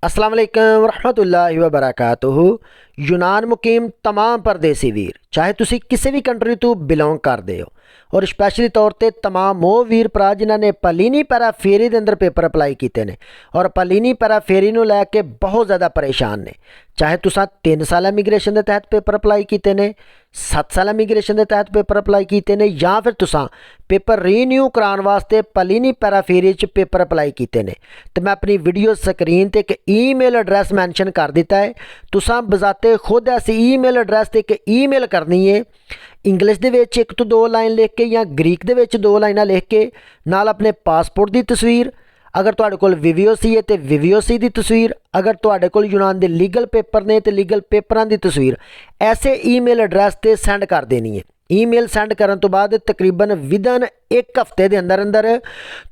अस्सलाम वालेकुम रहमतुल्लाहि व बरकातुहू। यूनान मुकीम तमाम परदेसी वीर, चाहे तुसी किसी भी कंट्री तो बिलोंग करते हो और स्पैशली तौर पर तमाम वो वीर भरा जिन्होंने पलीनी पैरा फेरी के अंदर पेपर अपलाई किए हैं और पलीनी पैरा फेरी को लैके बहुत ज़्यादा परेशान ने। चाहे तुसा 3 साल इमीग्रेशन के तहत पेपर अपलाई किए हैं, 7 साल इमीग्रेशन के तहत पेपर अपलाई किए हैं, या फिर तुसा पेपर रीन्यू कराने वास्ते पलीनी पैरा फेरी पेपर अपलाई किए हैं, तो मैं अपनी वीडियो स्क्रीन पर एक ईमेल एड्रैस मैंशन कर दिता है। तुसा बजाते खुद ऐसी ईमेल एड्रैस से एक ईमेल करनी है, इंग्लिश दे विच 1 तो 2 लाइन लिख के या ग्रीक दे विच 2 लाइनां लिख के नाल अपने पासपोर्ट की तस्वीर, अगर तुहाडे कोल VVOC है तो VVOC की तस्वीर, अगर तुहाडे कोल यूनान के लीगल पेपर ने तो लीगल पेपरां की तस्वीर ऐसे ईमेल एड्रैस से सेंड कर देनी है। ईमेल सेंड करन तो बाद तकरीबन विदन 1 हफ्ते के अंदर अंदर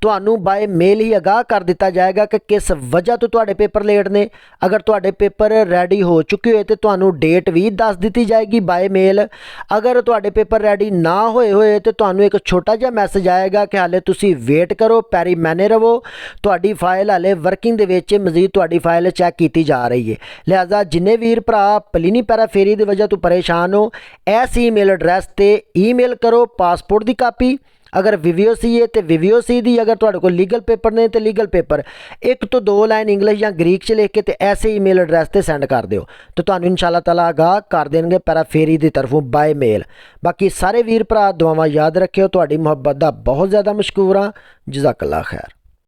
तुहानू बाय मेल ही आगाह कर दिता जाएगा कि किस वजह तो तुहाडे पेपर लेट ने। अगर तुहाडे पेपर रेडी हो चुके हुए तो तुहानू डेट भी दस दी जाएगी बाय मेल। अगर तुहाडे पेपर रेडी ना होए हुए तो तुहानू एक छोटा जिहा मैसेज आएगा कि हाले तुसी वेट करो, पैरी मैने रवो, तुहाडी फाइल हाले वर्किंग दे विच मजीद तुहाडी फाइल चैक की जा रही है। लिहाजा जिन्ने वीर भरा पलीनी पैरा फेरी की वजह तो परेशान हो, इस ईमेल एड्रैस से ईमेल करो पासपोर्ट की कापी, अगर VVOC है तो VVOC दी, अगर तुहाडे कोल लीगल पेपर ने तो लीगल पेपर 1 तो 2 लाइन इंग्लिश या ग्रीक च लिख के तो ऐसे ईमेल एड्रैस से सेंड कर दिओ तो तुहानू इंशाअल्लाह ताला आगाह कर देंगे पैरा फेरी की तरफों बाय मेल। बाकी सारे वीर भरा दुआवां याद रखियो, तुहाडी मुहब्बत दा बहुत ज़्यादा मशकूर हाँ। जज़ाकल्लाह खैर।